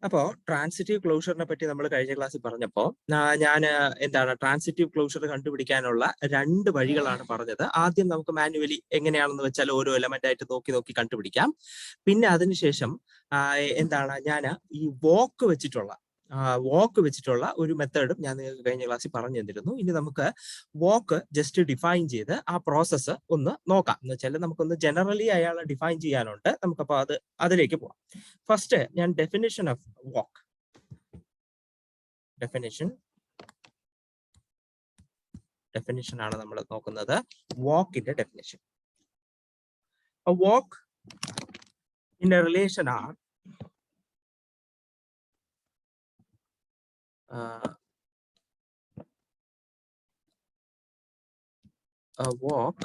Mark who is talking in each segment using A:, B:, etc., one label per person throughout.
A: അപ്പോൾ ട്രാൻസിറ്റീവ് ക്ലോഷറിനെ പറ്റി നമ്മൾ കഴിഞ്ഞ ക്ലാസ്സിൽ പറഞ്ഞപ്പോൾ ഞാൻ എന്താണ് ട്രാൻസിറ്റീവ് ക്ലോഷർ കണ്ടുപിടിക്കാനുള്ള 2 വഴികളാണ് പറഞ്ഞത്. ആദ്യം നമുക്ക് മാനുവലി എങ്ങനെയാണെന്ന് വെച്ചാൽ ഓരോ എലമെന്റ് ആയിട്ട് നോക്കി നോക്കി കണ്ടുപിടിക്കാം. പിന്നെ അതിനുശേഷം എന്താണ് ഞാൻ ഈ വോക്ക് വെച്ചിട്ടുള്ള ഒരു മെത്തേഡും ഞാൻ നിങ്ങൾക്ക് കഴിഞ്ഞ ക്ലാസ്സിൽ പറഞ്ഞു തന്നിരുന്നു. ഇനി നമുക്ക് വോക്ക് ജസ്റ്റ് ഡിഫൈൻ ചെയ്ത് ആ പ്രോസസ്സ് ഒന്ന് നോക്കാം. എന്ന് വെച്ചാൽ നമുക്കൊന്ന് ജനറലി അയാളെ ഡിഫൈൻ ചെയ്യാനുണ്ട്. നമുക്കപ്പോൾ അതിലേക്ക് പോകാം. ഫസ്റ്റ് ഞാൻ ഡെഫിനിഷൻ ഓഫ് വോക്ക് ഡെഫിനിഷൻ ആണ് നമ്മൾ നോക്കുന്നത്. വോക്കിന്റെ definition. A walk in a relation are a walk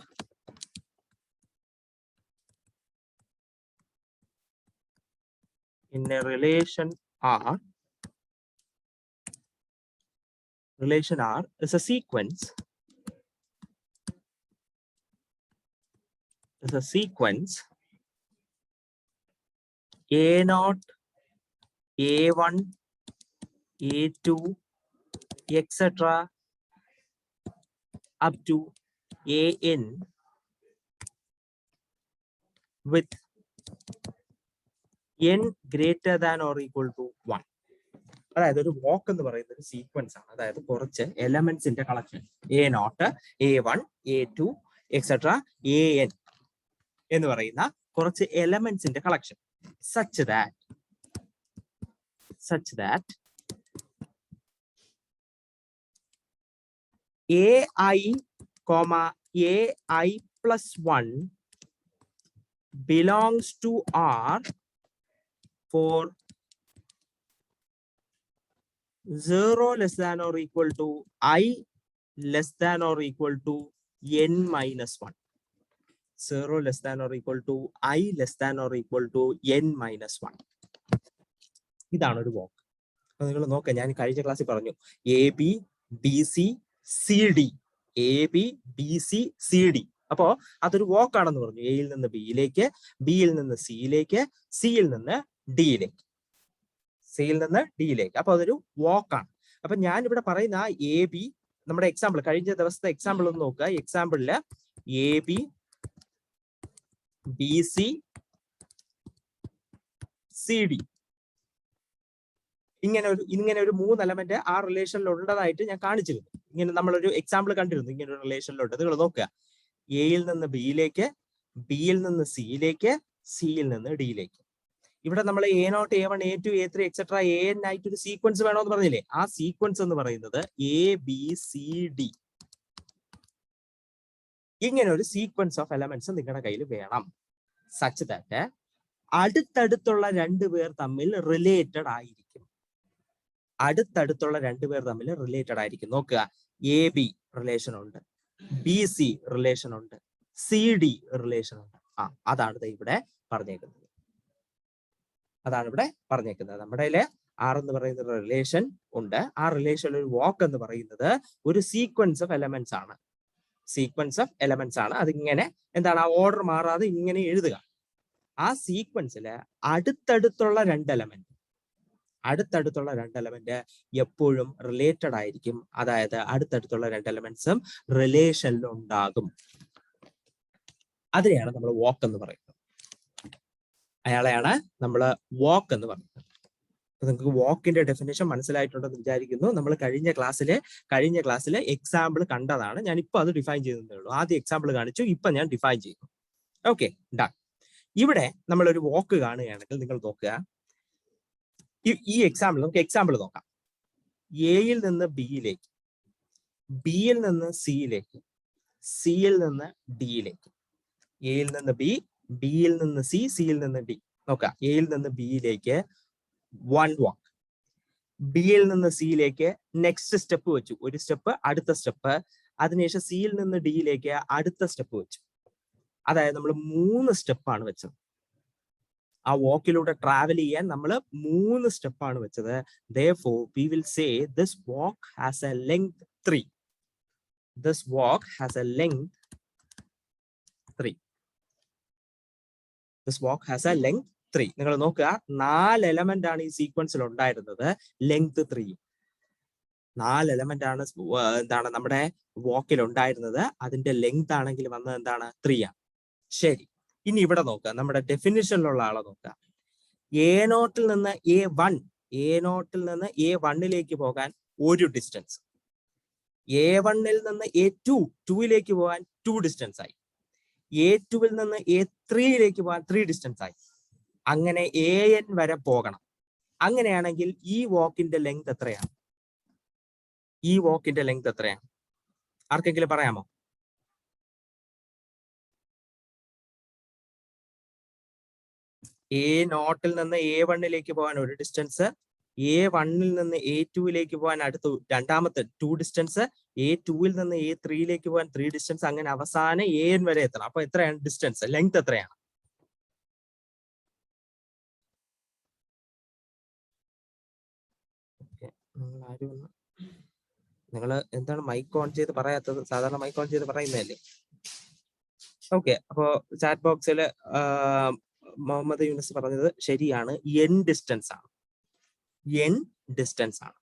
A: in a relation R is a sequence A0, A1, A2, etc. up to AN with n greater than or equal to 1. അതായത് ഒരു walk എന്ന് പറയുന്ന ഒരു sequence ആണ്. അതായത് കുറച്ച് എലമെന്റ്സിന്റെ collection A0, A1, A2, etcetera AN എന്ന് പറയുന്ന കുറച്ച് എലമെന്റ്സിന്റെ collection such that AI, AI plus 1 belongs to R for 0 less than or equal to I less than or equal to n minus 1. 0 less than or equal to I less than or equal to n minus 1. ഇതാണ് ഒരു walk. അപ്പൊ നിങ്ങൾ നോക്കാം, ഞാൻ കഴിഞ്ഞ ക്ലാസ്സിൽ പറഞ്ഞു AB, BC, CD. അപ്പോ അതൊരു വോക്ക് ആണെന്ന് പറഞ്ഞു. എയിൽ നിന്ന് ബിയിലേക്ക്, ബിയിൽ നിന്ന് സിയിലേക്ക്, സിയിൽ നിന്ന് ഡിയിലേക്ക്. അപ്പൊ അതൊരു വോക്കാണ്. അപ്പൊ ഞാൻ ഇവിടെ പറയുന്ന AB, നമ്മുടെ എക്സാമ്പിൾ, കഴിഞ്ഞ ദിവസത്തെ എക്സാമ്പിൾ ഒന്ന് നോക്കുക. എക്സാമ്പിളില് AB, BC, CD ഇങ്ങനെ ഒരു 3 എലമെന്റ് ആ റിലേഷനിൽ ഉള്ളതായിട്ട് ഞാൻ കാണിച്ചിരുന്നു. ഇങ്ങനെ നമ്മളൊരു എക്സാമ്പിൾ കണ്ടിരുന്നു. ഇങ്ങനെ ഒരു റിലേഷനിലുണ്ട്. നിങ്ങൾ നോക്കുക, എയിൽ നിന്ന് ബിയിലേക്ക്, ബിയിൽ നിന്ന് സിയിലേക്ക്, സിയിൽ നിന്ന് ഡിയിലേക്ക്. ഇവിടെ നമ്മൾ A0, A1, A2, A3, etcetera AN ആയിട്ട് ഒരു സീക്വൻസ് വേണമെന്ന് പറഞ്ഞില്ലേ? ആ സീക്വൻസ് എന്ന് പറയുന്നത് ABCD. ഇങ്ങനെ ഒരു സീക്വൻസ് ഓഫ് എലമെന്റ്സ് നിങ്ങളുടെ കയ്യിൽ വേണം. സച്ച് ദാറ്റ് അടുത്തടുത്തുള്ള 2 പേർ തമ്മിൽ റിലേറ്റഡ് ആയിരിക്കും. നോക്കുക, AB റിലേഷൻ ഉണ്ട്, BC റിലേഷൻ ഉണ്ട്, CD റിലേഷൻ ഉണ്ട്. അതാണ് ഇവിടെ പറഞ്ഞേക്കുന്നത്. നമ്മുടെ R എന്ന് പറയുന്ന റിലേഷൻ ഉണ്ട്. ആ റിലേഷൻ ഒരു വോക്ക് എന്ന് പറയുന്നത് ഒരു സീക്വൻസ് ഓഫ് എലമെന്റ്സ് ആണ്. അതിങ്ങനെ എന്താണ്, ആ ഓർഡർ മാറാതെ ഇങ്ങനെ എഴുതുക. ആ സീക്വൻസില് അടുത്തടുത്തുള്ള 2 എലമെന്റ് എപ്പോഴും റിലേറ്റഡ് ആയിരിക്കും. അതായത് അടുത്തടുത്തുള്ള 2 എലമെന്റ്സും റിലേഷനിൽ ഉണ്ടാകും. അതിനെയാണ് നമ്മൾ വോക്ക് എന്ന് പറയുന്നത്. അയാളെയാണ് നമ്മൾ വോക്ക് എന്ന് പറയുന്നത്. നിങ്ങൾക്ക് വോക്കിന്റെ ഡെഫിനേഷൻ മനസ്സിലായിട്ടുണ്ടെന്ന് വിചാരിക്കുന്നു. നമ്മൾ കഴിഞ്ഞ ക്ലാസ്സിലെ എക്സാമ്പിൾ കണ്ടതാണ്. ഞാൻ ഇപ്പൊ അത് ഡിഫൈൻ ചെയ്തതേ ഉള്ളൂ. ആദ്യം എക്സാമ്പിൾ കാണിച്ചു, ഇപ്പൊ ഞാൻ ഡിഫൈൻ ചെയ്യുന്നു. Okay, done. ഇവിടെ നമ്മളൊരു വോക്ക് കാണുകയാണെങ്കിൽ നിങ്ങൾ നോക്കുക, ഈ എക്സാമ്പിൾ, നമുക്ക് എക്സാമ്പിൾ നോക്കാം. എയിൽ നിന്ന് ബിയിലേക്ക്, ബിയിൽ നിന്ന് സിയിലേക്ക്, സിയിൽ നിന്ന് ഡിയിലേക്ക്. എയിൽ നിന്ന് ബി, ബിയിൽ നിന്ന് സി, സിയിൽ നിന്ന് ഡി. നോക്കാം, എയിൽ നിന്ന് ബിയിലേക്ക് 1 വാക്ക്, ബിയിൽ നിന്ന് സിയിലേക്ക് നെക്സ്റ്റ് സ്റ്റെപ്പ് വെച്ചു, ഒരു സ്റ്റെപ്പ്, അടുത്ത സ്റ്റെപ്പ്. അതിനുശേഷം സിയിൽ നിന്ന് ഡിയിലേക്ക് അടുത്ത സ്റ്റെപ്പ് വെച്ചു. അതായത് നമ്മൾ 3 സ്റ്റെപ്പാണ് വെച്ചത്. ആ വോക്കിലൂടെ ട്രാവൽ ചെയ്യാൻ നമ്മൾ 3 സ്റ്റെപ്പാണ് വെച്ചത്. Therefore, we will say this walk has a length 3. This walk has a length 3. 3. നിങ്ങൾ നോക്കുക, 4 എലമെന്റ് ആണ് ഈ സീക്വൻസിൽ ഉണ്ടായിരുന്നത്, ലെങ്ത് 3. 4 എലമെന്റ് ആണ് എന്താണ് നമ്മുടെ വാക്കിൽ ഉണ്ടായിരുന്നത്, അതിന്റെ ലെങ്ത് ആണെങ്കിൽ വന്നത് എന്താണ്? 3 ആണ്. ശരി, ഇനി ഇവിടെ നോക്കുക, നമ്മുടെ ഡെഫിനിഷനിലുള്ള ആളെ നോക്കുക. A0 നിന്ന് A1 പോകാൻ ഒരു ഡിസ്റ്റൻസ്, A1 നിന്ന് A2 പോകാൻ 2 ഡിസ്റ്റൻസ് ആയി, A2 നിന്ന് A3 പോകാൻ 3 ഡിസ്റ്റൻസ് ആയി. അങ്ങനെ AN വരെ പോകണം. അങ്ങനെയാണെങ്കിൽ ഈ വാക്കിന്റെ ലെങ്ത് എത്രയാണ്? ഈ വാക്കിന്റെ ലെങ്ത് എത്രയാണ്? ആർക്കെങ്കിലും പറയാമോ? A0 നിന്ന് A1 പോകാൻ ഒരു ഡിസ്റ്റൻസ്, A1 നിന്ന് A2 പോകാൻ അടുത്ത രണ്ടാമത്തെ 2 ഡിസ്റ്റൻസ്, A2 നിന്ന് A3 പോകാൻ 3 ഡിസ്റ്റൻസ്, അങ്ങനെ അവസാനം AN വരെ എത്തണം. അപ്പൊ എത്രയാണ് ഡിസ്റ്റൻസ്, ലെങ്ത് എത്രയാണ്? നിങ്ങൾ എന്താണ് മൈക്ക് ഓൺ ചെയ്ത് പറയാത്തത്? സാധാരണ മൈക്ക് ഓൺ ചെയ്ത് പറയുന്നതല്ലേ? ഓക്കെ, അപ്പോ ചാറ്റ് ബോക്സിൽ മുഹമ്മദ് യൂനിസ് പറഞ്ഞത് ശരിയാണ്, N ഡിസ്റ്റൻസ് ആണ്. N ഡിസ്റ്റൻസ് ആണ്,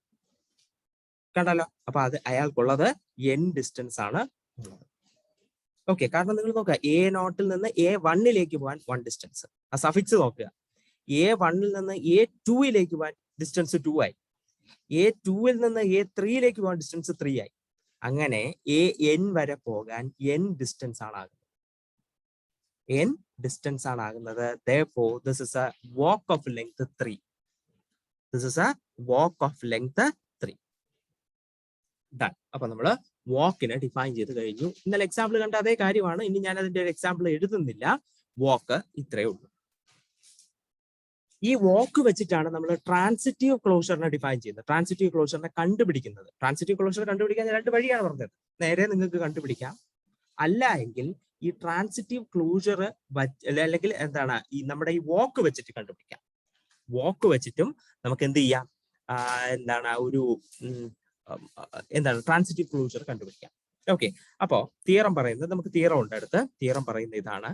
A: കണ്ടല്ലോ. അപ്പൊ അത് അയാൾക്കുള്ളത് N ഡിസ്റ്റൻസ് ആണ് ഉള്ളത്. ഓക്കെ, കാരണം നിങ്ങൾ നോക്കുക, A0 നിന്ന് A1 പോകാൻ 1 ഡിസ്റ്റൻസ്, ആ സഫിക്സ് നോക്കുക. A1 നിന്ന് A2 പോകാൻ ഡിസ്റ്റൻസ് 2 ആയി, A2 നിന്ന് A3 പോകാൻ ഡിസ്റ്റൻസ് 3 ആയി. അങ്ങനെ AN വരെ പോകാൻ N ഡിസ്റ്റൻസ് ആണ് ആകുന്നത്. N ഡിസ്റ്റൻസ് ആണ് ആകുന്നത്. Therefore, this is a walk of length 3. This is a walk of length 3. Done. അപ്പൊ നമ്മള് വാക്കിനെ ഡിഫൈൻ ചെയ്ത് കഴിഞ്ഞു. ഇന്നലെ എക്സാമ്പിൾ കണ്ട അതേ കാര്യമാണ്. ഇനി ഞാൻ അതിന്റെ ഒരു എക്സാമ്പിൾ എഴുതുന്നില്ല. വാക്ക് ഇത്രയേ ഉള്ളൂ. ഈ വാക്ക് വെച്ചിട്ടാണ് നമ്മൾ ട്രാൻസിറ്റീവ് ക്ലോഷറിനെ ഡിഫൈൻ ചെയ്യുന്നത്, ട്രാൻസിറ്റീവ് ക്ലോഷറിനെ കണ്ടുപിടിക്കുന്നത്. ട്രാൻസിറ്റീവ് ക്ലോഷർ കണ്ടുപിടിക്കാൻ 2 വഴിയാണ് പറഞ്ഞത്. നേരെ നിങ്ങൾക്ക് കണ്ടുപിടിക്കാം, അല്ല എങ്കിൽ ഈ ട്രാൻസിറ്റീവ് ക്ലോഷർ അല്ലെങ്കിൽ എന്താണ് ഈ നമ്മുടെ ഈ വാക്ക് വെച്ചിട്ട് കണ്ടുപിടിക്കാം. വാക്ക് വെച്ചിട്ടും നമുക്ക് എന്ത് ചെയ്യാം, എന്താണ് ഒരു എന്താണ് ട്രാൻസിറ്റീവ് ക്ലോഷർ കണ്ടുപിടിക്കാം. ഓക്കെ, അപ്പോ തിയറം പറയുന്നത്, നമുക്ക് തിയറം ഉണ്ട് അടുത്ത്. തിയറം പറയുന്നത് ഇതാണ്.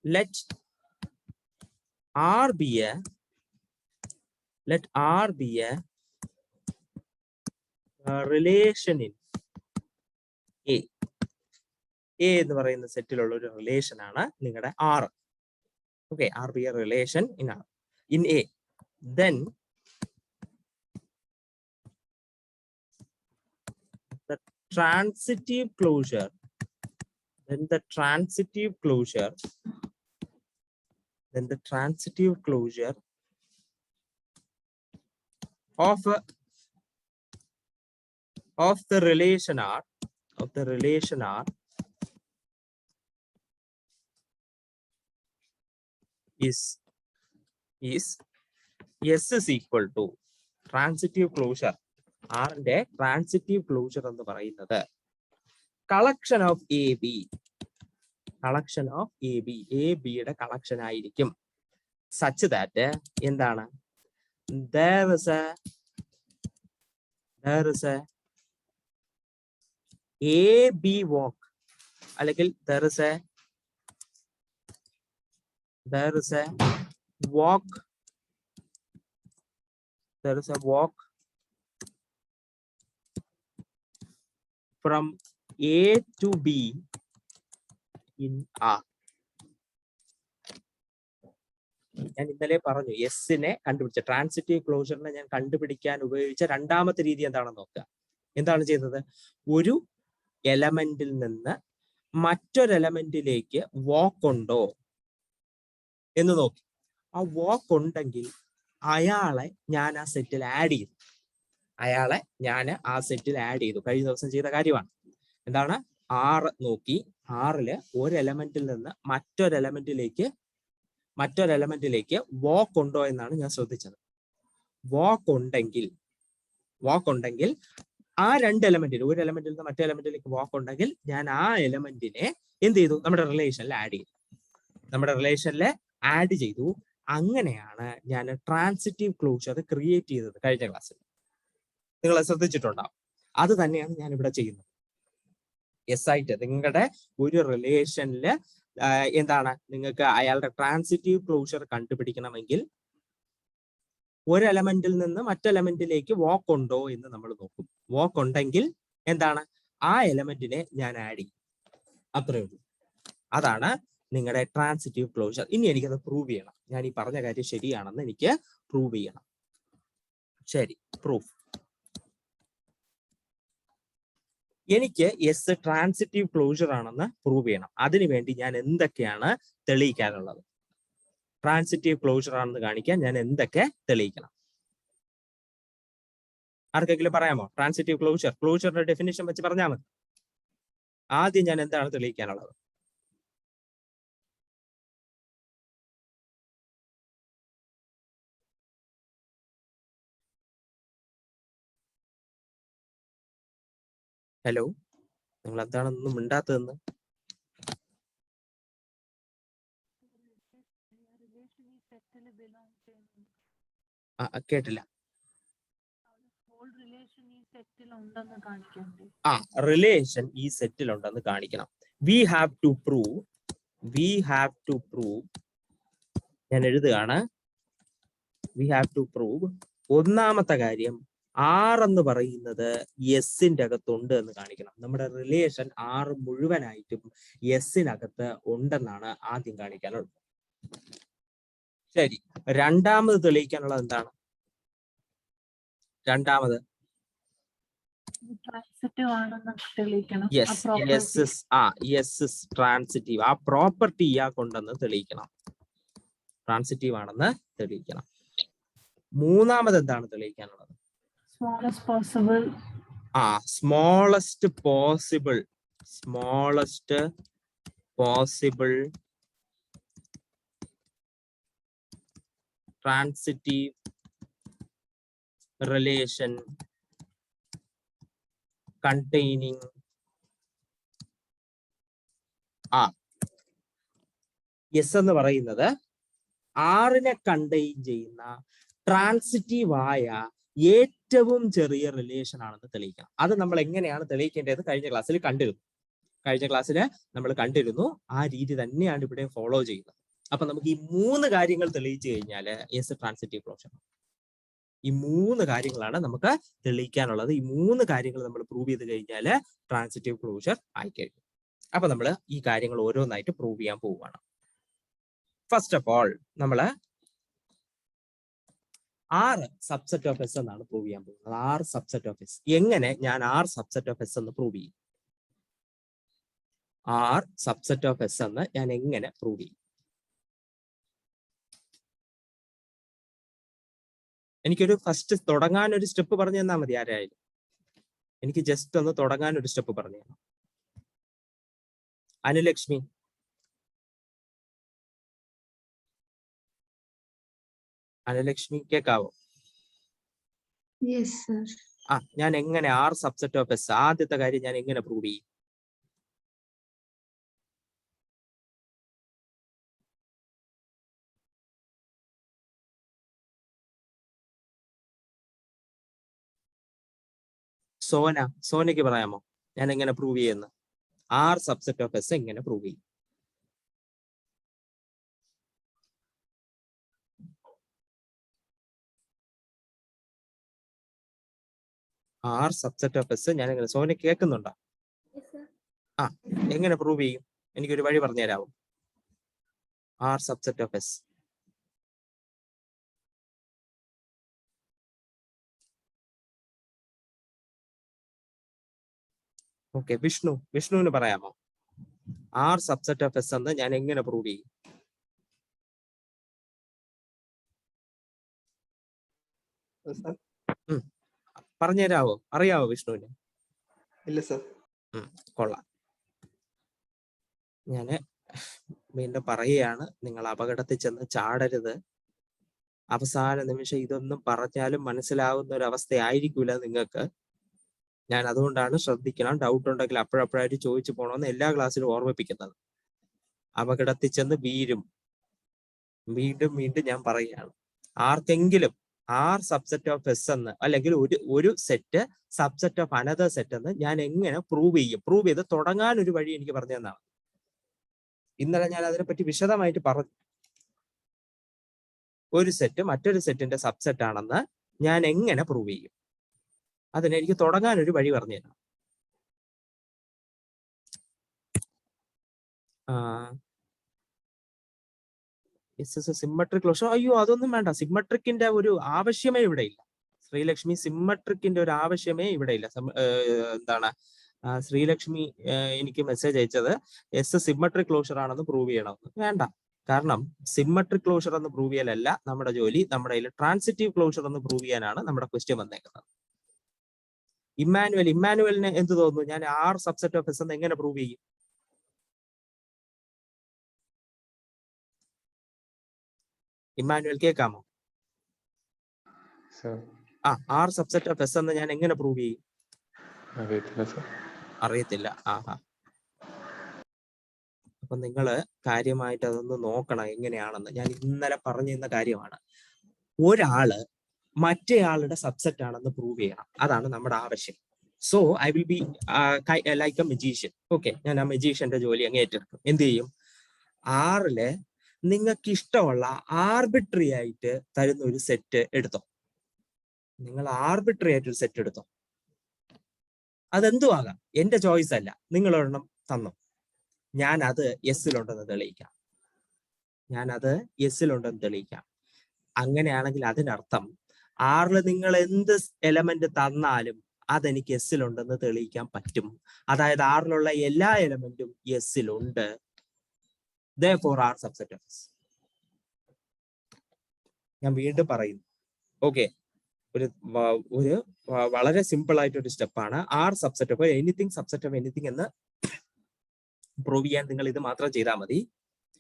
A: Let R be a relation in A. A എന്ന് പറയുന്ന സെറ്റിലുള്ള ഒരു റിലേഷൻ ആണ് നിങ്ങളുടെ R. Okay, R be a relation in R in A. Then the transitive closure of the relation R is S is equal to transitive closure. R ന്റെ transitive closure എന്ന് പറയുന്നത് collection of AB യുടെ collection ആയിരിക്കും. such that എന്താണ്, there is a AB walk, അല്ലെങ്കിൽ there is a walk from A to B in R. ഞാൻ ഇന്നലെ പറഞ്ഞു, എസിനെ കണ്ടുപിടിച്ച ട്രാൻസിറ്റീവ് ക്ലോഷറിനെ ഞാൻ കണ്ടുപിടിക്കാൻ ഉപയോഗിച്ച രണ്ടാമത്തെ രീതി എന്താണെന്ന് നോക്കുക. എന്താണ് ചെയ്തത്? ഒരു എലമെന്റിൽ നിന്ന് മറ്റൊരു എലമെന്റിലേക്ക് വാക്ക് ഉണ്ടോ എന്ന് നോക്കി. ആ വാക്ക് ഉണ്ടെങ്കിൽ അയാളെ ഞാൻ ആ സെറ്റിൽ ആഡ് ചെയ്തു. കഴിഞ്ഞ ദിവസം ചെയ്ത കാര്യമാണ്. എന്താണ്? 6 നോക്കി, 6 ഒരു എലമെന്റിൽ നിന്ന് മറ്റൊരു എലമെന്റിലേക്ക് വാക്ക് ഉണ്ടോ എന്നാണ് ഞാൻ ശ്രദ്ധിച്ചത്. വാക്ക് ഉണ്ടെങ്കിൽ ആ 2 എലമെന്റിൽ, ഒരു എലമെന്റിൽ നിന്ന് മറ്റേ എലമെന്റിലേക്ക് വാക്ക് ഉണ്ടെങ്കിൽ ഞാൻ ആ എലമെന്റിനെ എന്ത് ചെയ്തു? നമ്മുടെ റിലേഷനിൽ ആഡ് ചെയ്തു. അങ്ങനെയാണ് ഞാൻ ട്രാൻസിറ്റീവ് ക്ലോഷർ ക്രിയേറ്റ് ചെയ്തത് കഴിഞ്ഞ ക്ലാസ്സിൽ. നിങ്ങൾ ശ്രദ്ധിച്ചിട്ടുണ്ടാവും. അത് തന്നെയാണ് ഞാൻ ഇവിടെ ചെയ്യുന്നത്. എസ് ആയിട്ട് നിങ്ങളുടെ ഒരു റിലേഷനില് എന്താണ് നിങ്ങൾക്ക് അയാളുടെ ട്രാൻസിറ്റീവ് ക്ലോഷർ കണ്ടുപിടിക്കണമെങ്കിൽ ഒരു എലമെന്റിൽ നിന്ന് മറ്റു എലമെന്റിലേക്ക് വാക്ക് ഉണ്ടോ എന്ന് നമ്മൾ നോക്കും. വാക്ക് ഉണ്ടെങ്കിൽ എന്താണ് ആ എലമെന്റിനെ ഞാൻ ആഡ് ചെയ്യും. അത്രേ ഉള്ളൂ. അതാണ് നിങ്ങളുടെ ട്രാൻസിറ്റീവ് ക്ലോഷർ. ഇനി എനിക്കത് പ്രൂവ് ചെയ്യണം. ഞാൻ ഈ പറഞ്ഞ കാര്യം ശരിയാണെന്ന് എനിക്ക് പ്രൂവ് ചെയ്യണം. ശരി, പ്രൂഫ്. എനിക്ക് എസ് ട്രാൻസിറ്റീവ് ക്ലോഷർ ആണെന്ന് പ്രൂവ് ചെയ്യണം. അതിനുവേണ്ടി ഞാൻ എന്തൊക്കെയാണ് തെളിയിക്കാനുള്ളത്? ട്രാൻസിറ്റീവ് ക്ലോഷർ ആണെന്ന് കാണിക്കാൻ ഞാൻ എന്തൊക്കെ തെളിയിക്കണം? ആർക്കെങ്കിലും പറയാമോ? ട്രാൻസിറ്റീവ് ക്ലോഷറിന്റെ ഡെഫിനിഷൻ വെച്ച് പറഞ്ഞാൽ മതി. ആദ്യം ഞാൻ എന്താണ് തെളിയിക്കാനുള്ളത്? ഹലോ, നിങ്ങൾ എന്താണെന്നൊന്നും മിണ്ടാത്തതെന്ന്? കേട്ടില്ല. റിലേഷൻ ഈ സെറ്റിൽ ഉണ്ടെന്ന് കാണിക്കണം. വി ഹാവ് ടു പ്രൂവ് ഞാൻ എഴുതുകയാണ്. വി ഹാവ് ടു പ്രൂവ് ഒന്നാമത്തെ കാര്യം ആർ എന്ന് പറയുന്നത് എസിന്റെ അകത്തുണ്ട് എന്ന് കാണിക്കണം. നമ്മുടെ റിലേഷൻ ആർ മുഴുവനായിട്ടും എസിനകത്ത് ഉണ്ടെന്നാണ് ആദ്യം കാണിക്കാനുള്ളത്. ശരി, രണ്ടാമത് തെളിയിക്കാനുള്ളത് എന്താണ്? ട്രാൻസിറ്റീവ് ആ പ്രോപ്പർട്ടി ഇയാൾക്കുണ്ടെന്ന് തെളിയിക്കണം. ട്രാൻസിറ്റീവ് ആണെന്ന് തെളിയിക്കണം. മൂന്നാമത് എന്താണ് തെളിയിക്കാനുള്ളത്? Smallest possible transitive relation containing S എന്ന് പറയുന്നത് ആറിനെ കണ്ടെയ്ൻ ചെയ്യുന്ന ട്രാൻസിറ്റീവ് ആയ ഏറ്റവും ചെറിയ റിലേഷൻ ആണെന്ന് തെളിയിക്കണം. അത് നമ്മൾ എങ്ങനെയാണ് തെളിയിക്കേണ്ടത് കഴിഞ്ഞ ക്ലാസ്സിൽ കണ്ടിരുന്നു. ആ രീതി തന്നെയാണ് ഇവിടെ ഫോളോ ചെയ്യുന്നത്. അപ്പൊ നമുക്ക് ഈ മൂന്ന് കാര്യങ്ങൾ തെളിയിച്ചു കഴിഞ്ഞാൽ എസ് ട്രാൻസിറ്റീവ് ക്ലോഷർ. ഈ മൂന്ന് കാര്യങ്ങളാണ് നമുക്ക് തെളിയിക്കാനുള്ളത്. ഈ മൂന്ന് കാര്യങ്ങൾ നമ്മൾ പ്രൂവ് ചെയ്ത് കഴിഞ്ഞാൽ ട്രാൻസിറ്റീവ് ക്ലോഷർ ആയിക്കഴിഞ്ഞു. അപ്പൊ നമ്മൾ ഈ കാര്യങ്ങൾ ഓരോന്നായിട്ട് പ്രൂവ് ചെയ്യാൻ പോവുകയാണ്. ഫസ്റ്റ് ഓഫ് ഓൾ നമ്മൾ ആർ സബ്സെറ്റ് ഓഫ് എസ് എന്നാണ് പ്രൂവ് ചെയ്യാൻ പോകുന്നത്. R subset of S. എങ്ങനെ ഞാൻ ആർ സബ്സെറ്റ് ഓഫ് എസ് എന്ന് പ്രൂവ് ചെയ്യും? ആർ സബ്സെറ്റ് ഓഫ് എസ് എന്ന് ഞാൻ എങ്ങനെ പ്രൂവ് ചെയ്യും? എനിക്കൊരു ഫസ്റ്റ് തുടങ്ങാൻ ഒരു സ്റ്റെപ്പ് പറഞ്ഞു തന്നാൽ മതി. ആരായാലും എനിക്ക് ജസ്റ്റ് ഒന്ന് തുടങ്ങാൻ ഒരു സ്റ്റെപ്പ് പറഞ്ഞു തരണം. അനുലക്ഷ്മി, കേക്കാവോ? ഞാൻ എങ്ങനെ ആർ സബ്സെറ്റ് ഓഫ് എസ്, ആദ്യത്തെ കാര്യം ഞാൻ എങ്ങനെ പ്രൂവ് ചെയ്യും? സോനയ്ക്ക് പറയാമോ ഞാൻ എങ്ങനെ പ്രൂവ് ചെയ്യുന്നു? ആർ സബ്സെറ്റ് ഓഫ് എസ് എങ്ങനെ പ്രൂവ് ചെയ്യും? ആർ സബ്സെറ്റ് ഓഫ് എസ് ഞാൻ എങ്ങനെ, സോന കേൾക്കുന്നുണ്ടോ? എങ്ങനെ പ്രൂവ് ചെയ്യും? എനിക്കൊരു വഴി പറഞ്ഞു തരാമോ? R subset of S. Okay, വിഷ്ണുവിന് പറയാമോ ആർ സബ്സെറ്റ് ഓഫ് എസ് എന്ന് ഞാൻ എങ്ങനെ പ്രൂവ് ചെയ്യും? പറഞ്ഞുതരാവോ? അറിയാവോ വിഷ്ണുവിന്?
B: ഇല്ല സർ.
A: കൊള്ളാം. ഞാന് വീണ്ടും പറയുകയാണ്, നിങ്ങൾ അപകടത്തിൽ ചെന്ന് ചാടരുത്. അവസാന നിമിഷം ഇതൊന്നും പറഞ്ഞാലും മനസ്സിലാവുന്ന ഒരു അവസ്ഥയായിരിക്കൂല നിങ്ങൾക്ക്. ഞാൻ അതുകൊണ്ടാണ് ശ്രദ്ധിക്കണം, ഡൗട്ട് ഉണ്ടെങ്കിൽ അപ്പോഴപ്പോഴായിട്ട് ചോദിച്ചു പോകണമെന്ന് എല്ലാ ക്ലാസ്സിലും ഓർമ്മിപ്പിക്കുന്നത്. അപകടത്തിൽ ചെന്ന് വീണ്ടും ഞാൻ പറയുകയാണ്, ആർക്കെങ്കിലും ആർ സബ്സെറ്റ് ഓഫ് എസ് എന്ന് അല്ലെങ്കിൽ ഒരു set subset of another set എന്ന് ഞാൻ എങ്ങനെ പ്രൂവ് ചെയ്യും? പ്രൂവ് ചെയ്ത് തുടങ്ങാൻ ഒരു വഴി എനിക്ക് പറഞ്ഞു തന്നാണ്. ഇന്നലെ ഞാൻ അതിനെപ്പറ്റി വിശദമായിട്ട് പറഞ്ഞു. ഒരു സെറ്റ് മറ്റൊരു സെറ്റിന്റെ സബ്സെറ്റ് ആണെന്ന് ഞാൻ എങ്ങനെ പ്രൂവ് ചെയ്യും? അതിനെനിക്ക് തുടങ്ങാൻ ഒരു വഴി പറഞ്ഞു തരണം. സിമ്മട്രിക് ക്ലോഷർ, അയ്യോ അതൊന്നും വേണ്ട. സിമ്മട്രിക്കിന്റെ ഒരു ആവശ്യമേ ഇവിടെ ഇല്ല ശ്രീലക്ഷ്മി. സിമ്മട്രിക്കിന്റെ ഒരു ആവശ്യമേ ഇവിടെ ഇല്ല. എന്താണ് ശ്രീലക്ഷ്മി എനിക്ക് മെസ്സേജ് അയച്ചത് എസ് സിമ്മട്രിക് ക്ലോഷർ ആണെന്ന് പ്രൂവ് ചെയ്യണമെന്ന്. വേണ്ട. കാരണം സിമ്മട്രിക് ക്ലോഷർ എന്ന് പ്രൂവ് ചെയ്യലല്ല നമ്മുടെ ജോലി. നമ്മുടെ കയ്യിൽ ട്രാൻസിറ്റീവ് ക്ലോഷർ എന്ന് പ്രൂവ് ചെയ്യാനാണ് നമ്മുടെ ക്വസ്റ്റ്യൻ വന്നേക്കുന്നത്. ഇമ്മാനുവലിന് എന്ത് തോന്നുന്നു? ഞാൻ ആർ സബ്സെറ്റ് ഓഫ് എസ് എന്ന് എങ്ങനെ പ്രൂവ് ചെയ്യും? ഇമ്മാനുവൽ കേൾക്കാമോ? ആർ സബ്സെറ്റ് ഓഫ് എസ് എന്ന് ഞാൻ എങ്ങനെ പ്രൂവ് ചെയ്യും? അറിയത്തില്ല. അപ്പൊ നിങ്ങള് കാര്യമായിട്ട് അതൊന്ന് നോക്കണം എങ്ങനെയാണെന്ന്. ഞാൻ ഇന്നലെ പറഞ്ഞിരുന്ന കാര്യമാണ്. ഒരാള് മറ്റേയാളുടെ സബ്സെറ്റ് ആണെന്ന് പ്രൂവ് ചെയ്യണം. അതാണ് നമ്മുടെ ആവശ്യം. So I will be like A magician. Okay, ഞാൻ ആ മജീഷ്യന്റെ ജോലി അങ്ങ് ഏറ്റെടുക്കും. എന്ത് ചെയ്യും? ആറില് നിങ്ങൾക്ക് ഇഷ്ടമുള്ള ആർബിട്രറി ആയിട്ട് തരുന്ന ഒരു സെറ്റ് എടുത്തോ. നിങ്ങൾ ആർബിട്രറി ആയിട്ട് ഒരു സെറ്റ് എടുത്തോ. അതെന്തും ആകാം, എന്റെ ചോയ്സ് അല്ല. നിങ്ങളൊരെണ്ണം തന്നോ, ഞാൻ അത് എസ്സിലുണ്ടെന്ന് തെളിയിക്കാം. അങ്ങനെയാണെങ്കിൽ അതിനർത്ഥം ആറിൽ നിങ്ങൾ എന്ത് എലമെന്റ് തന്നാലും അതെനിക്ക് എസ്സിലുണ്ടെന്ന് തെളിയിക്കാൻ പറ്റും. അതായത് ആറിലുള്ള എല്ലാ എലമെന്റും എസ്സിലുണ്ട്. Therefore R subset of S. ഞാൻ വീണ്ടും പറയുന്നു. ഓക്കെ, ഒരു വളരെ സിമ്പിൾ ആയിട്ടൊരു സ്റ്റെപ്പാണ്. R subset of anything subset of anything എന്ന് പ്രൂവ് ചെയ്യാൻ നിങ്ങൾ ഇത് മാത്രം ചെയ്താൽ മതി.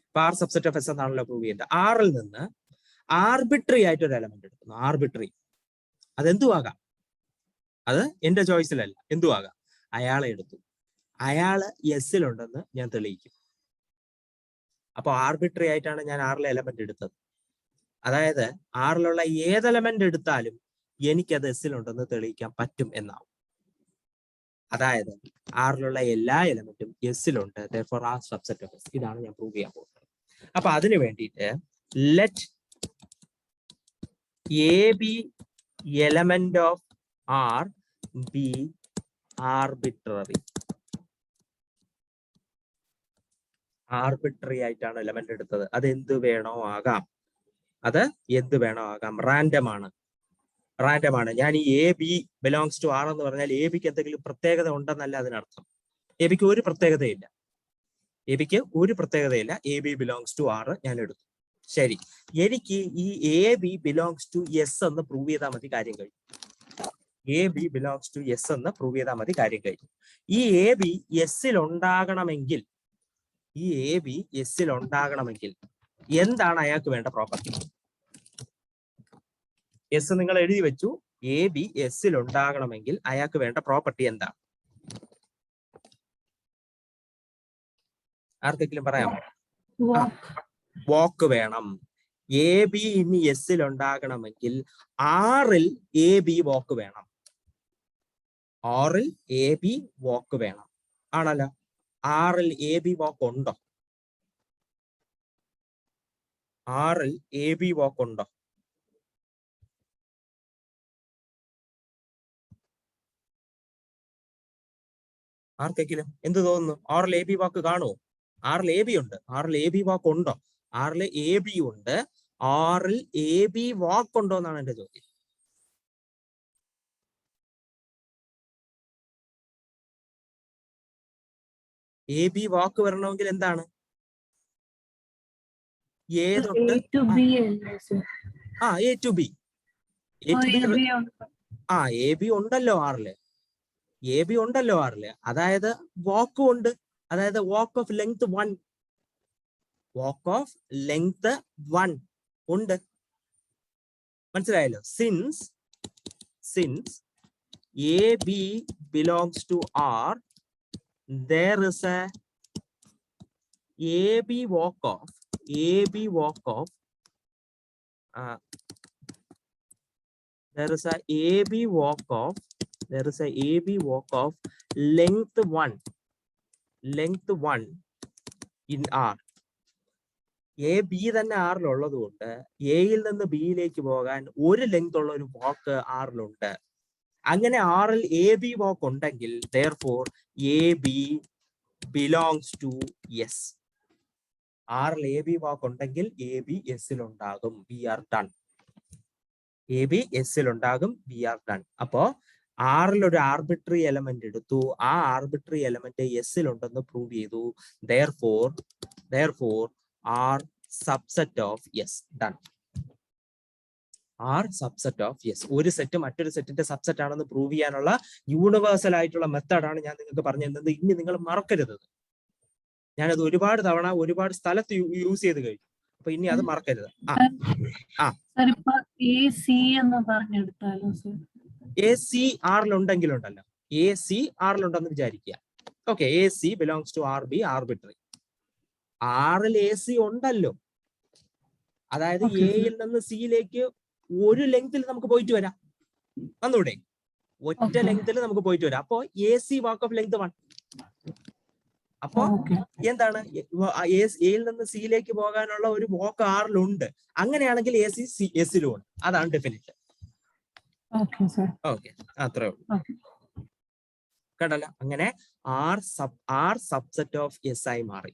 A: അപ്പൊ ആർ സബ്സെറ്റ് ഓഫ് എസ് എന്നാണല്ലോ പ്രൂവ് ചെയ്യേണ്ടത്. ആറിൽ നിന്ന് ആർബിട്രറി ആയിട്ടൊരു എലമെന്റ് എടുക്കുന്നു. ആർബിട്രറി, അതെന്തു ആകാം, അത് എന്റെ ചോയ്സിലല്ല, എന്തു ആകാം. അയാളെ എടുത്തു, അയാള് എസ്സിലുണ്ടെന്ന് ഞാൻ തെളിയിക്കും. അപ്പൊ ആർബിട്രറി ആയിട്ടാണ് ഞാൻ ആറിലെ എലമെന്റ് എടുത്തത്. അതായത് ആറിലുള്ള ഏത് എലമെന്റ് എടുത്താലും എനിക്കത് എസ്സിലുണ്ടെന്ന് തെളിയിക്കാൻ പറ്റും എന്നാവും. അതായത് ആറിലുള്ള എല്ലാ എലമെന്റും എസ്സിലുണ്ട്. Therefore R subset of S. ഇതാണ് ഞാൻ പ്രൂവ് ചെയ്യാൻ പോകുന്നത്. അപ്പൊ അതിനു വേണ്ടിയിട്ട് let A B element of R B arbitrary. Arbitrary ആയിട്ടാണ് എലമെന്റ് എടുത്തത്. അത് എന്ത് വേണോ ആകാം, റാൻഡം ആണ്. ഞാൻ ഈ A B belongs to R എന്ന് പറഞ്ഞാൽ എ ബിക്ക് എന്തെങ്കിലും പ്രത്യേകത ഉണ്ടെന്നല്ല അതിനർത്ഥം. എ ബിക്ക് ഒരു പ്രത്യേകതയില്ല. A B belongs to R ഞാൻ എടുത്തു. ശരി, എനിക്ക് ഈ A B belongs to S എന്ന് പ്രൂവ് ചെയ്താൽ മതി, കാര്യം കഴിഞ്ഞു. ഈ എ ബി എസ്സിൽ ഉണ്ടാകണമെങ്കിൽ എന്താണ് അയാൾക്ക് വേണ്ട പ്രോപ്പർട്ടി? എസ് നിങ്ങൾ എഴുതി വെച്ചു. എ ബി എസ്സിൽ ഉണ്ടാകണമെങ്കിൽ അയാൾക്ക് വേണ്ട പ്രോപ്പർട്ടി എന്താണ്? ആർക്കെങ്കിലും പറയാമോ? വാക്ക് വേണം. എ ബി ഇനി എസ്സിൽ ഉണ്ടാകണമെങ്കിൽ ആറിൽ എ ബി വാക്ക് വേണം. ആണല്ലോ. ആറിൽ എ ബി വാക്ക് ഉണ്ടോ? ആർക്കെങ്കിലും എന്ത് തോന്നുന്നു? ആറിൽ എ ബി വാക്ക് കാണുമോ? ആറിൽ എ ബി ഉണ്ട്. ആറിൽ എ ബി വാക്ക് ഉണ്ടോ? ആറിൽ എ ബി ഉണ്ട്. ആറിൽ എ ബി വാക്ക് ഉണ്ടോ എന്നാണ് എന്റെ ചോദ്യം. എ ബി വാക്ക് വരണമെങ്കിൽ എന്താണ്? A to B. A B ഉണ്ടല്ലോ ആറില്. അതായത് വാക്കും ഉണ്ട്. അതായത് വാക്ക് ഓഫ് ലെങ്ത് 1 ഉണ്ട്. മനസ്സിലായല്ലോ? Since A B belongs to R, there is a AB walk of there is a AB walk of length 1 in R. A B തന്നെ ആറിലുള്ളത് കൊണ്ട് എയിൽ നിന്ന് ബിയിലേക്ക് പോകാൻ ഒരു ലെങ്ത് ഉള്ള ഒരു വാക്ക് ആറിലുണ്ട്. അങ്ങനെ ആറിൽ എ ബി വാക്ക് ഉണ്ടെങ്കിൽ therefore A B belongs to S. ആറിൽ എ ബി വാക്ക് ഉണ്ടെങ്കിൽ എ ബി എസിലുണ്ടാകും. We are done. A B എസിലുണ്ടാകും. We are done. അപ്പോ ആറിൽ ഒരു ആർബിട്രറി എലമെന്റ് എടുത്തു. ആ ആർബിട്രറി എലമെന്റ് എസിലുണ്ടെന്ന് പ്രൂവ് ചെയ്തു. therefore R subset of S. Done. R subset of S. ഒരു സെറ്റ് മറ്റൊരു സെറ്റിന്റെ സബ്സെറ്റ് ആണെന്ന് പ്രൂവ് ചെയ്യാനുള്ള യൂണിവേഴ്സൽ ആയിട്ടുള്ള മെത്തേഡാണ് ഞാൻ നിങ്ങൾക്ക് പറഞ്ഞു തന്നത്. ഇനി നിങ്ങൾ മറക്കരുത്. ഞാനത് ഒരുപാട് തവണ ഒരുപാട് സ്ഥലത്ത് യൂസ് ചെയ്ത് കഴിഞ്ഞു. അപ്പൊ ഇനി അത് മറക്കരുത്. എ സി ആറിലുണ്ടെങ്കിലുണ്ടല്ലോ, എ സി ആറിലുണ്ടെന്ന് വിചാരിക്കുക. Okay, A C belongs to R B arbitrary. ആറിൽ എ സി ഉണ്ടല്ലോ, അതായത് എയിൽ നിന്ന് സിയിലേക്ക് ഒരു ലെങ്തിൽ നമുക്ക് പോയിട്ട് വരാം. വന്നൂടെ? ഒറ്റ ലെങ്തിൽ നമുക്ക് പോയിട്ട് വരാം. അപ്പോ A C walk of length 1. അപ്പോ എന്താണ്, എയിൽ നിന്ന് സിയിലേക്ക് പോകാനുള്ള ഒരു വാക്ക് ആറിലുണ്ട്. അങ്ങനെയാണെങ്കിൽ എ സി എസിലും ഉണ്ട്. അതാണ് ഡെഫിനിഷൻ. ഓക്കെ, അത്രേ ഉള്ളൂ. കണ്ടല്ലോ, അങ്ങനെ ആർ സബ്സെറ്റ് ഓഫ് എസ് ആയി മാറി.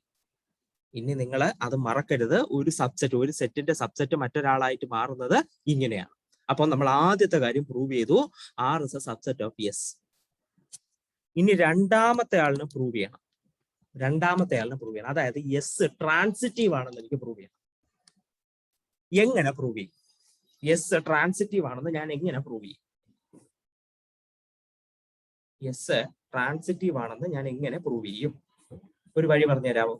A: ഇനി നിങ്ങൾ അത് മറക്കരുത്. ഒരു സെറ്റിന്റെ സബ്സെറ്റ് മറ്റൊരാളായിട്ട് മാറുന്നത് ഇങ്ങനെയാണ്. അപ്പൊ നമ്മൾ ആദ്യത്തെ കാര്യം പ്രൂവ് ചെയ്തു, R is a subset of S. ഇനി രണ്ടാമത്തെ ആളിന് പ്രൂവ് ചെയ്യണം. അതായത് എസ് ട്രാൻസിറ്റീവ് ആണെന്ന് എനിക്ക് പ്രൂവ് ചെയ്യണം. എങ്ങനെ പ്രൂവ് ചെയ്യും? എസ് ട്രാൻസിറ്റീവ് ആണെന്ന് ഞാൻ എങ്ങനെ പ്രൂവ് ചെയ്യും? എസ് ട്രാൻസിറ്റീവ് ആണെന്ന് ഞാൻ എങ്ങനെ പ്രൂവ് ചെയ്യും? ഒരു വഴി പറഞ്ഞു തരാമോ?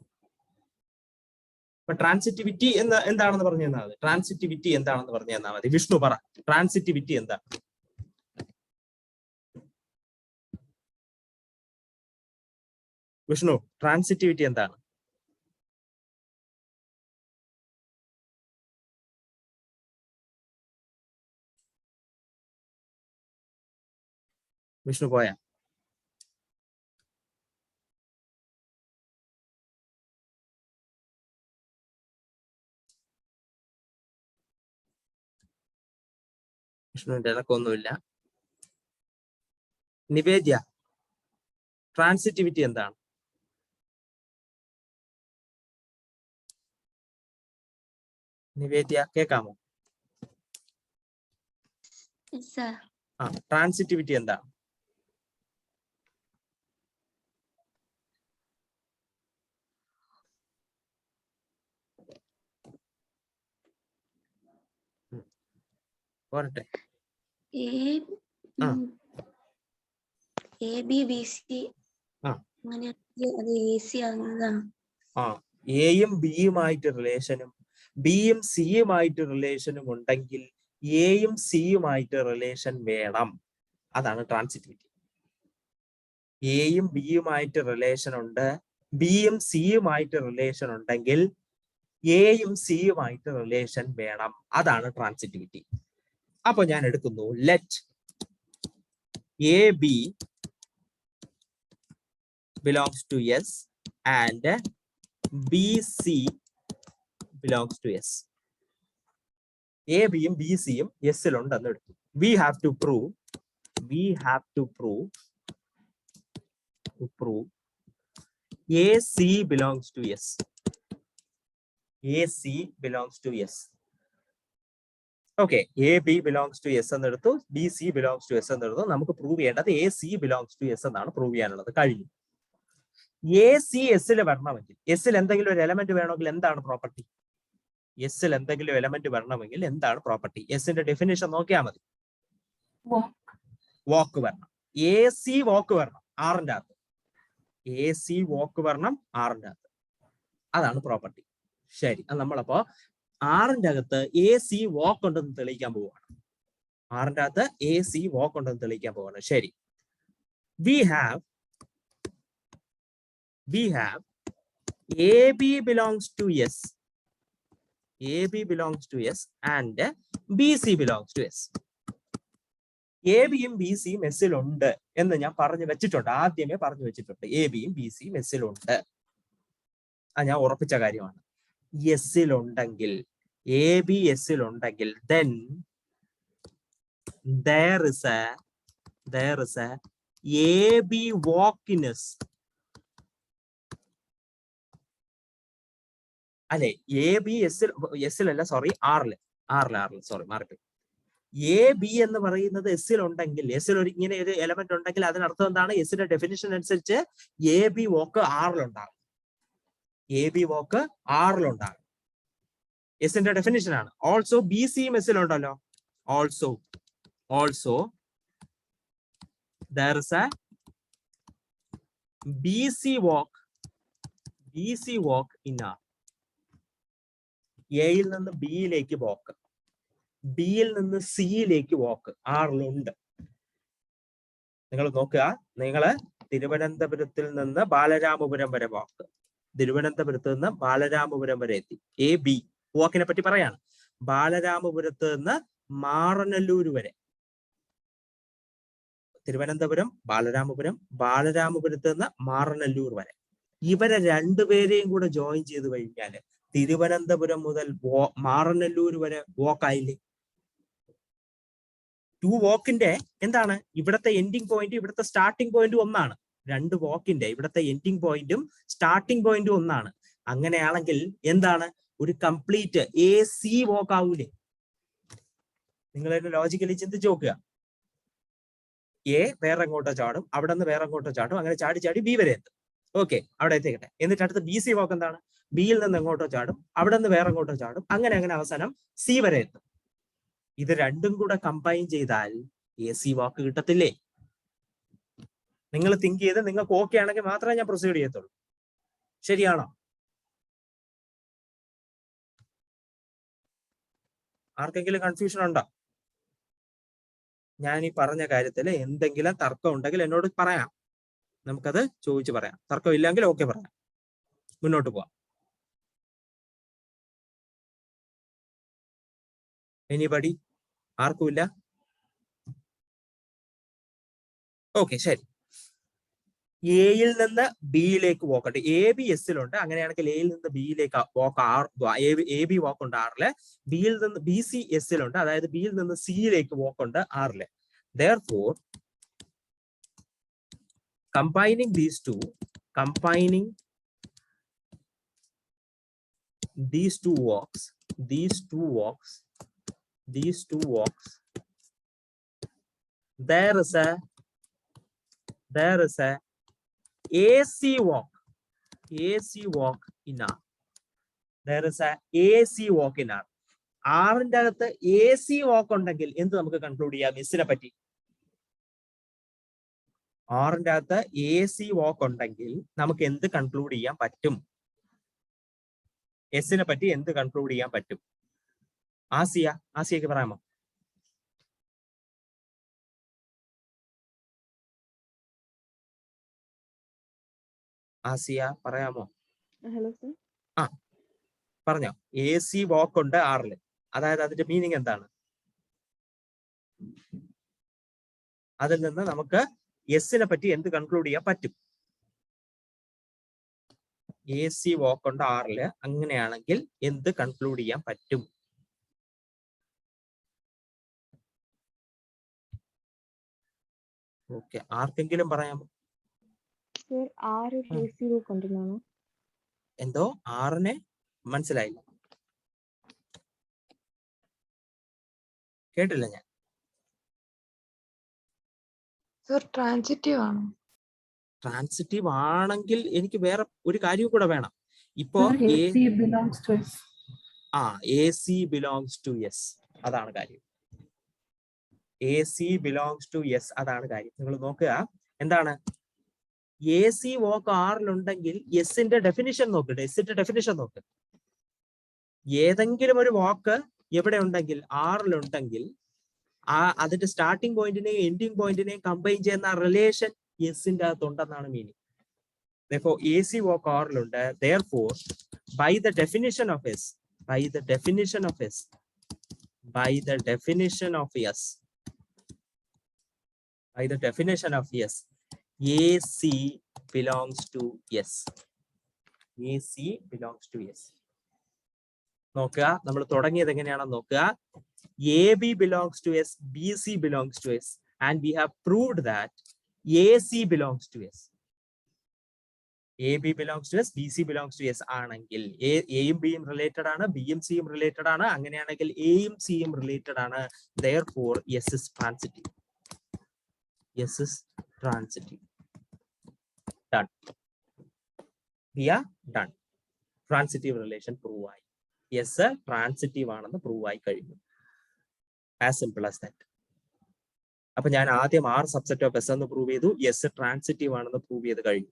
A: ട്രാൻസിറ്റിവിറ്റി എന്താണെന്ന് പറഞ്ഞു തന്നാൽ മതി. ട്രാൻസിറ്റിവിറ്റി എന്താണെന്ന് പറഞ്ഞു തന്നാൽ മതി. വിഷ്ണു പറ, ട്രാൻസിറ്റിവിറ്റി എന്താ? വിഷ്ണു, ട്രാൻസിറ്റിവിറ്റി എന്താണ്? വിഷ്ണു പോയാ? വിഷ്ണുവിന്റെ ഇടക്കൊന്നുമില്ല. നിവേദ്യ, ട്രാൻസിറ്റിവിറ്റി എന്താണ്? നിവേദ്യ കേൾക്കാമോ? ട്രാൻസിറ്റിവിറ്റി എന്താണ്? പോരട്ടെ. എയും ബിയുമായിട്ട് റിലേഷനും ബിയും സിയുമായിട്ട് റിലേഷനും ഉണ്ടെങ്കിൽ എയും സിയുമായിട്ട് റിലേഷൻ വേണം. അതാണ് ട്രാൻസിറ്റിവിറ്റി. എയും ബിയുമായിട്ട് റിലേഷൻ ഉണ്ട്, ബിയും സിയുമായിട്ട് റിലേഷൻ ഉണ്ടെങ്കിൽ എയും സിയുമായിട്ട് റിലേഷൻ വേണം. അതാണ് ട്രാൻസിറ്റിവിറ്റി. അപ്പൊ ഞാൻ എടുക്കുന്നു, let A B belongs to S and BC belongs to S. A ബിയും ബി സിയും എസിലുണ്ടെന്ന് എടുത്തു. We have to prove AC belongs to S. AC belongs to S. Okay, A B belongs to S എന്നെടുത്തു, B C belongs to S എന്നെടുത്തു. നമുക്ക് prove ചെയ്യേണ്ടത് A C belongs to S എന്നാണ് prove ചെയ്യാനുള്ളത്. കഴിഞ്ഞു. A C എസിൽ വരണമെങ്കിൽ, എസിൽ എന്തെങ്കിലും ഒരു എലമെന്റ് വേണമെങ്കിൽ എന്താണ് പ്രോപ്പർട്ടി? എസിൽ എന്തെങ്കിലും എലമെന്റ് വരണമെങ്കിൽ എന്താണ് പ്രോപ്പർട്ടി? എസിന്റെ ഡെഫിനേഷൻ നോക്കിയാൽ മതി. വാക്ക് വരണം. എ സി വാക്ക് വരണം ആറിന്റെ അകത്ത്. എ സി വാക്ക് വരണം ആറിന്റെ അകത്ത്. അതാണ് പ്രോപ്പർട്ടി. ശരി, നമ്മളപ്പോ ആറിന്റെ അകത്ത് എ സി വാക്ക് ഉണ്ടെന്ന് തെളിയിക്കാൻ പോവുകയാണ്. ആറിന്റെ അകത്ത് എ സി വാക്ക് ഉണ്ടെന്ന് തെളിയിക്കാൻ പോവാണ്. ശരി, we have AB belongs to S. AB belongs to S and BC belongs to S. A ബിയും ബി സിയും എസ്സിലുണ്ട് എന്ന് ഞാൻ പറഞ്ഞു വെച്ചിട്ടുണ്ട്, ആദ്യമേ പറഞ്ഞു വെച്ചിട്ടുണ്ട്. എ ബിയും ബി സിയും എസ്സിലുണ്ട്, അത് ഞാൻ ഉറപ്പിച്ച കാര്യമാണ്. എസ്സിലുണ്ടെങ്കിൽ, എ ബി എസ്സിലുണ്ടെങ്കിൽ, then there is a AB walk-in-ness. അല്ലെ, എ ബി എസ്സിലല്ല, സോറി, ആറില് സോറി മാറിപ്പോയി. എ ബി എന്ന് പറയുന്നത് എസ്സിലുണ്ടെങ്കിൽ, എസ്സിൽ ഇങ്ങനെ ഒരു എലമെന്റ് ഉണ്ടെങ്കിൽ അതിനർത്ഥം എന്താണ്? എസ്സിന്റെ ഡെഫിനിഷൻ അനുസരിച്ച് എ ബി വോക്ക് ആറിലുണ്ടാകും. എ ബി വോക്ക് ആറിലുണ്ടാകും, എസ്സിന്റെ ഡെഫിനിഷൻ ആണ്. ഓൾസോ ബി സിയും എസ്സിലുണ്ടല്ലോ. Also there is a BC walk in R. എയിൽ നിന്ന് ബിയിലേക്ക് വാക്ക്, ബിയിൽ നിന്ന് സിയിലേക്ക് വാക്ക് ആറിലുണ്ട്. നിങ്ങൾ നോക്കുക, നിങ്ങള് തിരുവനന്തപുരത്തിൽ നിന്ന് ബാലരാമപുരം വരെ വാക്ക്, തിരുവനന്തപുരത്ത് നിന്ന് ബാലരാമപുരം വരെ എത്തി. എ ബി വാക്കിനെ പറ്റി പറയാണ്. ബാലരാമപുരത്ത് നിന്ന് മാറനല്ലൂർ വരെ, തിരുവനന്തപുരം ബാലരാമപുരം, ബാലരാമപുരത്ത് നിന്ന് മാറനല്ലൂർ വരെ, ഇവരെ രണ്ടുപേരെയും കൂടെ ജോയിൻ ചെയ്ത് കഴിഞ്ഞാൽ തിരുവനന്തപുരം മുതൽ മാറനല്ലൂർ വരെ വാക്കായില്ലേ? 2 വാക്കിന്റെ എന്താണ്? ഇവിടത്തെ എൻഡിങ് പോയിന്റ് ഇവിടുത്തെ സ്റ്റാർട്ടിംഗ് പോയിന്റ് ഒന്നാണ്. 2 വാക്കിന്റെ ഇവിടത്തെ എൻഡിങ് പോയിന്റും സ്റ്റാർട്ടിംഗ് പോയിന്റും ഒന്നാണ്. അങ്ങനെയാണെങ്കിൽ എന്താണ്? ഒരു കംപ്ലീറ്റ് എ സി വാക്ക് ആവൂലേ? നിങ്ങൾ ലോജിക്കലി ചിന്തിച്ച് നോക്കുക. എ വേറെ എങ്ങോട്ടോ ചാടും, അവിടെ നിന്ന് വേറെ എങ്ങോട്ടോ ചാടും, അങ്ങനെ ചാടി ചാടി ബി വരെ എത്തും. ഓക്കെ, അവിടെ എത്തിക്കട്ടെ. എന്നിട്ട് അടുത്ത് ബി സി വാക്ക് എന്താണ്? ബിയിൽ നിന്ന് എങ്ങോട്ടോ ചാടും, അവിടെ നിന്ന് വേറെ എങ്ങോട്ടോ ചാടും, അങ്ങനെ അവസാനം സി വരെ എത്തും. ഇത് രണ്ടും കൂടെ കമ്പൈൻ ചെയ്താൽ എ സി വാക്ക് കിട്ടത്തില്ലേ? നിങ്ങൾ തിങ്ക് ചെയ്ത് നിങ്ങൾക്ക് ഓക്കെ ആണെങ്കിൽ മാത്രമേ ഞാൻ പ്രൊസീഡ് ചെയ്യത്തുള്ളൂ. ശരിയാണോ? ആർക്കെങ്കിലും കൺഫ്യൂഷൻ ഉണ്ടോ? ഞാൻ ഈ പറഞ്ഞ കാര്യത്തിൽ എന്തെങ്കിലും തർക്കം ഉണ്ടെങ്കിൽ എന്നോട് പറയാം, നമുക്കത് ചോദിച്ചു പറയാം. തർക്കം ഇല്ലെങ്കിൽ ഓക്കെ പറയാം, മുന്നോട്ട് പോവാം. എനിബഡി? ആർക്കുമില്ല? ഓക്കെ, ശരി. എയിൽ നിന്ന് ബിയിലേക്ക് വാക്കുണ്ട്. എ ബി എസ്സിലുണ്ട്. അങ്ങനെയാണെങ്കിൽ എയിൽ നിന്ന് ബിയിലേക്ക് വാക്ക് എ ബി വാക്കുണ്ട് ആറില്. ബിയിൽ നിന്ന് ബി സി എസ്സിലുണ്ട്, അതായത് ബിയിൽ നിന്ന് സിയിലേക്ക് വാക്കുണ്ട് ആറില്. Therefore, combining these two walks, there is a AC walk in R. There is a AC walk in R. ആറിന്റെ അകത്ത് എ സി വാക്ക് ഉണ്ടെങ്കിൽ എന്ത് നമുക്ക് കൺക്ലൂഡ് ചെയ്യാം എസ്സിനെ പറ്റി? ആറിന്റെ അകത്ത് എ സി വാക്ക് ഉണ്ടെങ്കിൽ നമുക്ക് എന്ത് കൺക്ലൂഡ് ചെയ്യാൻ പറ്റും? എസ്സിനെ പറ്റി എന്ത് കൺക്ലൂഡ് ചെയ്യാൻ പറ്റും? ആസിയക്ക് പറയാമോ? ആസിയ പറയാമോ?
B: Hello sir.
A: ആ പറഞ്ഞോ. എ സി വാക്ക് ഉണ്ട് ആറില്, അതായത് അതിന്റെ മീനിങ് എന്താണ്? അതിൽ നിന്ന് നമുക്ക് എസ്സിനെ പറ്റി എന്ത് കൺക്ലൂഡ് ചെയ്യാൻ പറ്റും? എ സി വാക്ക് ഉണ്ട് ആറില്, അങ്ങനെയാണെങ്കിൽ എന്ത് കൺക്ലൂഡ് ചെയ്യാൻ പറ്റും? ഓക്കെ, ആർക്കെങ്കിലും പറയാമോ? എന്തോ ആറിനെ മനസ്സിലായില്ല, കേട്ടില്ല ഞാൻ.
B: ട്രാൻസിറ്റീവ് ആണ്.
A: ട്രാൻസിറ്റീവ് ആണെങ്കിൽ എനിക്ക് വേറെ ഒരു കാര്യം കൂടെ വേണം. ഇപ്പോ A C belongs to S, അതാണ് കാര്യം. A C belongs to S, അതാണ് കാര്യം. നിങ്ങൾ നോക്കുക, എന്താണ്? എ സി വാക്ക് ആറിലുണ്ടെങ്കിൽ എസിന്റെ ഡെഫിനിഷൻ നോക്ക്, എസിന്റെ ഡെഫിനിഷൻ നോക്ക്. ഏതെങ്കിലും ഒരു വാക്ക് എവിടെ ഉണ്ടെങ്കിൽ ആറിലുണ്ടെങ്കിൽ അതിന്റെ സ്റ്റാർട്ടിംഗ് പോയിന്റിനെയും എൻഡിങ് പോയിന്റിനെയും കമ്പൈൻ ചെയ്യുന്ന റിലേഷൻ എസിന്റെ അകത്തുണ്ടെന്നാണ് മീനിങ്. Therefore, AC walk ആറിലുണ്ട്. Therefore, by the definition of S, by the definition of yes, AC belongs to yes. AC belongs to yes. നോക്കുക, നമ്മൾ തുടങ്ങിയത് എങ്ങനെയാണെന്ന് നോക്കുക. AB belongs to S, BC belongs to S, and we have proved that AC belongs to S. AB belongs to S, BC belongs to S ആണെങ്കിൽ എയും ബിയും related ആണ്, ബിയും സിയും റിലേറ്റഡ് ആണ്. അങ്ങനെയാണെങ്കിൽ എയും സിയും റിലേറ്റഡ് ആണ്. Therefore S is transitive. S is transitive. Done. We are done. Transitive relation prove ആയി. S transitive ആണെന്ന് പ്രൂവ് ആയി കഴിഞ്ഞു. As simple as that. അപ്പൊ ഞാൻ ആദ്യം R സബ്സെറ്റ് ഓഫ് S എന്ന് പ്രൂവ് ചെയ്തു, S ട്രാൻസിറ്റീവ് ആണെന്ന് പ്രൂവ് ചെയ്ത് കഴിഞ്ഞു.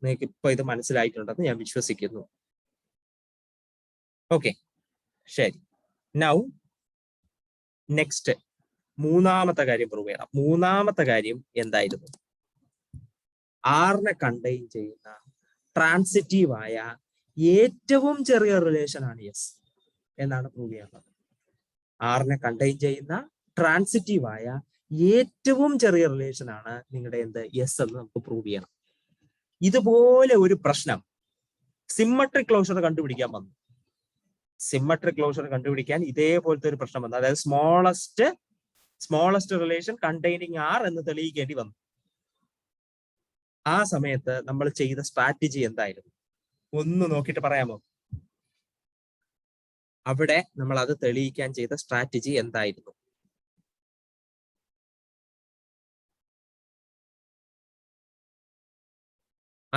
A: നിങ്ങൾക്ക് ഇപ്പൊ ഇത് മനസ്സിലായിട്ടുണ്ടെന്ന് ഞാൻ വിശ്വസിക്കുന്നു. ഓക്കെ, ശരി. നൗ നെക്സ്റ്റ് മൂന്നാമത്തെ കാര്യം പ്രൂവ് ചെയ്യണം. മൂന്നാമത്തെ കാര്യം എന്തായിരുന്നു? ആറിനെ കണ്ടെയ്ൻ ചെയ്യുന്ന ട്രാൻസിറ്റീവായ ഏറ്റവും ചെറിയ റിലേഷൻ ആണ് യെസ് എന്നാണ് പ്രൂവ് ചെയ്യുന്നത്. ആറിനെ കണ്ടെയ്ൻ ചെയ്യുന്ന ട്രാൻസിറ്റീവായ ഏറ്റവും ചെറിയ റിലേഷൻ ആണ് നിങ്ങളുടെ എന്ത് യെസ് എന്ന് നമുക്ക് പ്രൂവ് ചെയ്യണം. ഇതുപോലെ ഒരു പ്രശ്നം സിമ്മട്രിക് ക്ലോഷർ കണ്ടുപിടിക്കാൻ വന്നു. സിമ്മട്രിക് ക്ലോഷർ കണ്ടുപിടിക്കാൻ ഇതേപോലത്തെ ഒരു പ്രശ്നം വന്നു. അതായത് സ്മോളസ്റ്റ് റിലേഷൻ കണ്ടെയ്നിങ് ആർ എന്ന് തെളിയിക്കേണ്ടി വന്നു. ആ സമയത്ത് നമ്മൾ ചെയ്ത സ്ട്രാറ്റജി എന്തായിരുന്നു? ഒന്ന് നോക്കിയിട്ട് പറയാമോ? അവിടെ നമ്മൾ അത് തെളിയിക്കാൻ ചെയ്ത സ്ട്രാറ്റജി എന്തായിരുന്നു?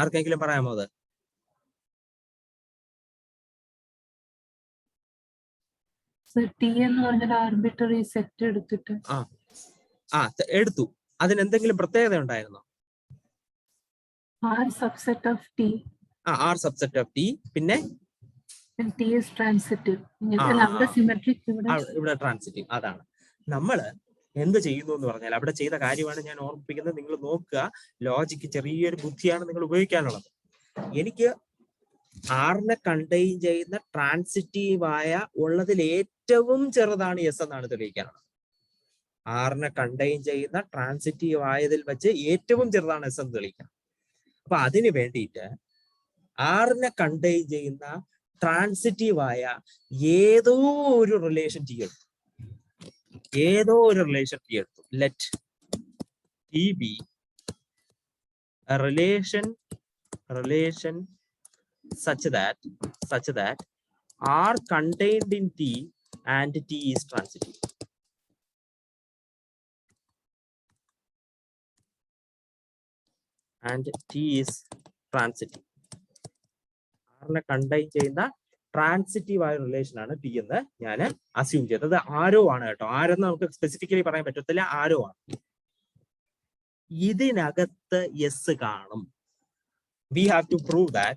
A: ആർക്കെങ്കിലും പറയാമോ അത്?
B: ആർബിട്രറി സെറ്റ് എടുത്തിട്ട്
A: എടുത്തു. അതിനെന്തെങ്കിലും പ്രത്യേകത ഉണ്ടായിരുന്നോ?
B: R subset of T.
A: R subset of T. പിന്നെ
B: T is transitive.
A: ഇവിടെ ട്രാൻസിറ്റീവ്. അതാണ് നമ്മള് എന്ത് ചെയ്യുന്നു എന്ന് പറഞ്ഞാൽ അവിടെ ചെയ്ത കാര്യമാണ് ഞാൻ ഓർമ്മിപ്പിക്കുന്നത്. നിങ്ങൾ നോക്കുക, ലോജിക്ക് ചെറിയൊരു ബുദ്ധിയാണ് നിങ്ങൾ ഉപയോഗിക്കാനുള്ളത്. എനിക്ക് ആറിനെ കണ്ടെയ്ൻ ചെയ്യുന്ന ട്രാൻസിറ്റീവായ ഉള്ളതിൽ ഏറ്റവും ചെറുതാണ് യെസ് എന്നാണ് തെളിയിക്കാനുള്ളത്. ആറിനെ കണ്ടെയ്ൻ ചെയ്യുന്ന ട്രാൻസിറ്റീവ് ആയതിൽ വെച്ച് ഏറ്റവും ചെറുതാണ് എസ് എന്ന് തെളിയിക്കണം. അപ്പൊ അതിന് വേണ്ടിയിട്ട് ആറിനെ കണ്ടെയ്ൻ ചെയ്യുന്ന ട്രാൻസിറ്റീവായ ഏതോ ഒരു റിലേഷൻ ടി എടുത്തു. Let T B relation such that R contained in T and T is transitive. And T is transitive. R contain ചെയ്യുന്ന ട്രാൻസിറ്റീവ് ആയ റിലേഷൻ ആണ് ടി എന്ന് ഞാൻ അസ്യൂം ചെയ്തത്. ആരോ ആണ് കേട്ടോ. ആരെന്ന് നമുക്ക് സ്പെസിഫിക്കലി പറയാൻ പറ്റത്തില്ല, ആരോ ആണ്. ഇതിനകത്ത് യെസ് കാണും. We have to prove that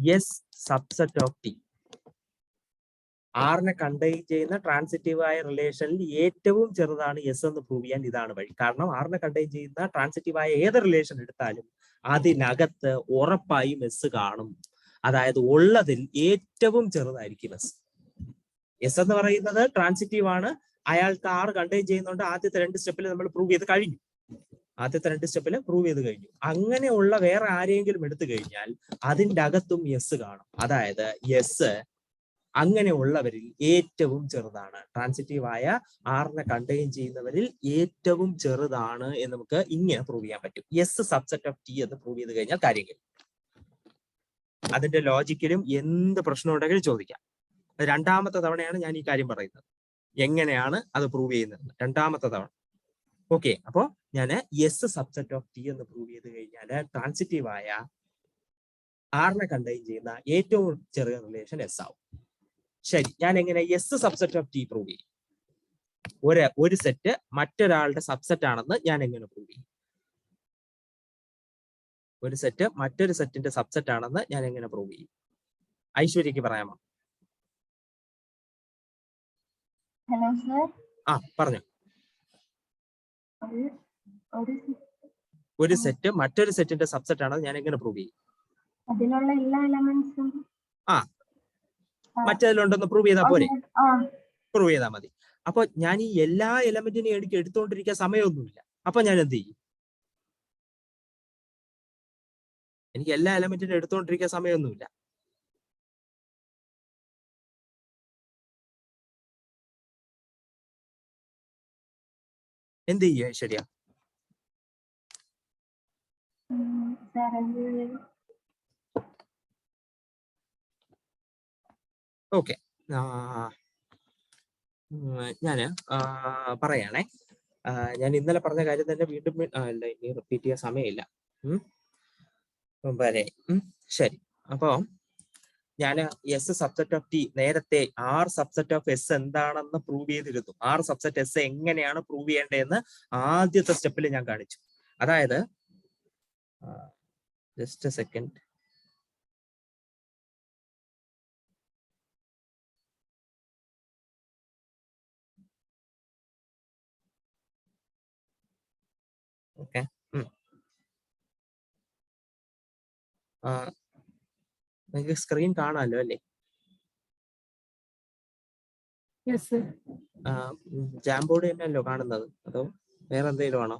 A: yes subset of T ആറിനെ കണ്ടെയ്ൻ ചെയ്യുന്ന ട്രാൻസിറ്റീവ് ആയ റിലേഷനിൽ ഏറ്റവും ചെറുതാണ് യെസ് എന്ന് പ്രൂവ് ചെയ്യാൻ ഇതാണ് വഴി. കാരണം ആറിനെ കണ്ടെയ്ൻ ചെയ്യുന്ന ട്രാൻസിറ്റീവ് ആയ ഏത് റിലേഷൻ എടുത്താലും അതിനകത്ത് ഉറപ്പായും എസ് കാണും. അതായത് ഉള്ളതിൽ ഏറ്റവും ചെറുതായിരിക്കും എസ്. എസ് എന്ന് പറയുന്നത് ട്രാൻസിറ്റീവ് ആണ്. അയാൾക്ക് ആറ് കണ്ടെയ്ൻ ചെയ്യുന്നുണ്ട്. ആദ്യത്തെ രണ്ട് സ്റ്റെപ്പിൽ നമ്മൾ പ്രൂവ് ചെയ്ത് കഴിഞ്ഞു. അങ്ങനെയുള്ള വേറെ ആരെങ്കിലും എടുത്തു കഴിഞ്ഞാൽ അതിൻ്റെ അകത്തും യെസ് കാണും. അതായത് യെസ് അങ്ങനെയുള്ളവരിൽ ഏറ്റവും ചെറുതാണ്. ട്രാൻസിറ്റീവ് ആയ ആറിനെ കണ്ടെയ്ൻ ചെയ്യുന്നവരിൽ ഏറ്റവും ചെറുതാണ് എന്ന് നമുക്ക് ഇങ്ങനെ പ്രൂവ് ചെയ്യാൻ പറ്റും. യെസ് സബ്സെറ്റ് ഓഫ് ടി എന്ന് പ്രൂവ് ചെയ്ത് കഴിഞ്ഞാൽ കാര്യങ്ങൾ. അതിന്റെ ലോജിക്കിലും എന്ത് പ്രശ്നം ഉണ്ടെങ്കിലും ചോദിക്കാം. രണ്ടാമത്തെ തവണയാണ് ഞാൻ ഈ കാര്യം പറയുന്നത്. എങ്ങനെയാണ് അത് പ്രൂവ് ചെയ്യുന്നത്? രണ്ടാമത്തെ തവണ. ഓക്കെ, അപ്പോ ഞാൻ യെസ് സബ്സെറ്റ് ഓഫ് ടി എന്ന് പ്രൂവ് ചെയ്ത് കഴിഞ്ഞാൽ ട്രാൻസിറ്റീവ് ആയ ആറിനെ കണ്ടെയ്ൻ ചെയ്യുന്ന ഏറ്റവും ചെറിയ റിലേഷൻ എസ് ആവും. ശരി, ഞാൻ എങ്ങനെ yes subset of T prove ചെയ്യും? ഒരു സെറ്റ് മറ്റൊരാളുടെ സബ്സെറ്റ് ആണെന്ന് ഞാൻ എങ്ങനെ പ്രൂവ് ചെയ്യും? ഒരു സെറ്റ് മറ്റൊരു സെറ്റിന്റെ സബ്സെറ്റ് ആണെന്ന് ഞാൻ എങ്ങനെ പ്രൂവ് ചെയ്യും? ഐശ്വര്യക്ക് പറയാമോ?
B: Hello sir.
A: പറഞ്ഞു. ഒരു സെറ്റ് മറ്റൊരു സെറ്റിന്റെ സബ്സെറ്റ് ആണെന്ന് ഞാൻ എങ്ങനെ പ്രൂവ് ചെയ്യും?
B: അതിലുള്ള എല്ലാ എലമെന്റ്സും
A: മറ്റേതിലുണ്ടെന്ന് പ്രൂവ് ചെയ്താൽ പോരെ?
B: ആ
A: പ്രൂവ് ചെയ്താൽ മതി. അപ്പൊ ഞാൻ ഈ എല്ലാ എലമെന്റിനെയും എനിക്ക് എടുത്തുകൊണ്ടിരിക്കാൻ സമയമൊന്നുമില്ല. അപ്പൊ ഞാൻ എന്ത് ചെയ്യും? എനിക്ക് എല്ലാ എലമെന്റിനും എടുത്തുകൊണ്ടിരിക്കാൻ സമയമൊന്നുമില്ല. എന്ത് ചെയ്യും ഐശ്വര്യ? ഓക്കെ, ഞാന് പറയാണേ. ഞാൻ ഇന്നലെ പറഞ്ഞ കാര്യം തന്നെ വീണ്ടും അല്ല, ഇനി റിപ്പീറ്റ് ചെയ്യാൻ സമയമില്ല. വരെ ശരി. അപ്പോ ഞാൻ എസ് സബ്സെറ്റ് ഓഫ് ടി നേരത്തെ ആർ സബ്സെറ്റ് ഓഫ് എസ് എന്താണെന്ന് പ്രൂവ് ചെയ്തിരുന്നു. ആർ സബ്സെറ്റ് എസ് എങ്ങനെയാണ് പ്രൂവ് ചെയ്യേണ്ടതെന്ന് ആദ്യത്തെ സ്റ്റെപ്പിൽ ഞാൻ കാണിച്ചു. അതായത് ജസ്റ്റ് എ സെക്കൻഡ്. ഓക്കെ, നിങ്ങൾക്ക് സ്ക്രീൻ കാണാമല്ലോ അല്ലേ? ജാംബോർഡ് തന്നെയല്ലോ കാണുന്നത്, അതോ വേറെ എന്തെങ്കിലും ആണോ?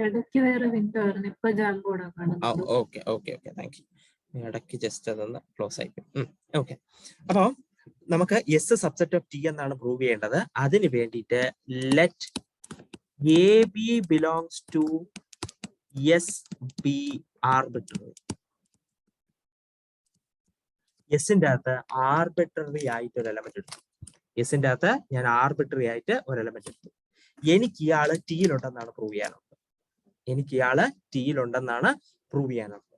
B: ഇടയ്ക്ക് വേറെ വിൻഡോ ആയിരുന്നു, ഇപ്പൊ ജാംബോർഡാണ് കാണുന്നത്.
A: Okay okay okay, thank you. ഇടയ്ക്ക് ജസ്റ്റ് അതൊന്ന് ക്ലോസ് ആയിപ്പോയി. ഓക്കെ, അപ്പോ നമുക്ക് എസ് സബ്സെറ്റ് ഓഫ് ടി എന്നാണ് പ്രൂവ് ചെയ്യേണ്ടത്. അതിന് വേണ്ടിയിട്ട് let A B belongs to S B arbitrary. എസിന്റെ അകത്ത് ആർബിട്രറി ആയിട്ട് ഒരു എലമെന്റ് എടുത്തു. എസിന്റെ അകത്ത് ഞാൻ ആർബിട്രറി ആയിട്ട് ഒരു എലമെന്റ് എടുത്തു. എനിക്ക് ഇയാള് ടിയിലുണ്ടെന്നാണ് പ്രൂവ് ചെയ്യാനുള്ളത്. പ്രൂവ് ചെയ്യാനുള്ളത്.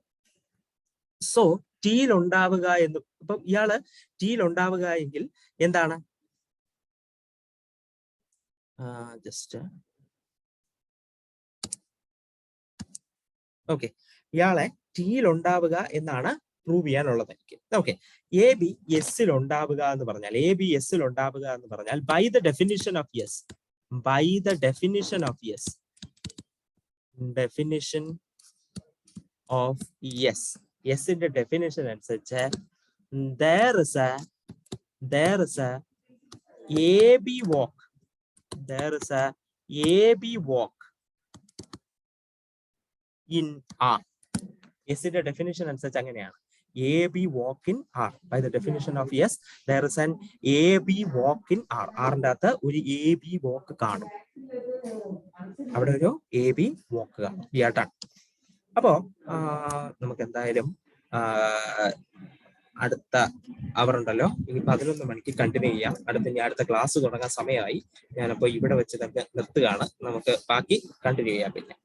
A: സോ ടിയിൽ ഉണ്ടാവുക എന്ന്, ഇപ്പം ഇയാള് ടിയിൽ ഉണ്ടാവുക എങ്കിൽ എന്താണ്? ജസ്റ്റ് ഓക്കെ, ഇയാളെ ടിയിൽ ഉണ്ടാവുക എന്നാണ് പ്രൂവ് ചെയ്യാനുള്ളത് എനിക്ക്. ഓക്കെ, എ ബി എസിൽ ഉണ്ടാവുക എന്ന് പറഞ്ഞാൽ, by the definition of S, യെസിന്റെ ഡെഫിനിഷൻ അനുസരിച്ച് there is a AB walk in R. യെസിന്റെ ഡെഫിനിഷൻ അനുസരിച്ച് അങ്ങനെയാണ്. AB walk in R. By the definition of yes, there is an AB walk in R. ആറിന്റെ അകത്ത് ഒരു AB walk കാണും. അവിടെ ഒരു AB walk കാണും. ഇയാട്ടാണ്. അപ്പോ നമുക്ക് എന്തായാലും അടുത്ത അവർ ഉണ്ടല്ലോ, ഇനി 11 മണിക്ക് കണ്ടിന്യൂ ചെയ്യാം. അടുത്ത ക്ലാസ് തുടങ്ങാൻ സമയമായി. ഞാനപ്പോ ഇവിടെ വെച്ച് നിർത്തുകയാണ്. നമുക്ക് ബാക്കി കണ്ടിന്യൂ ചെയ്യാം പിന്നെ.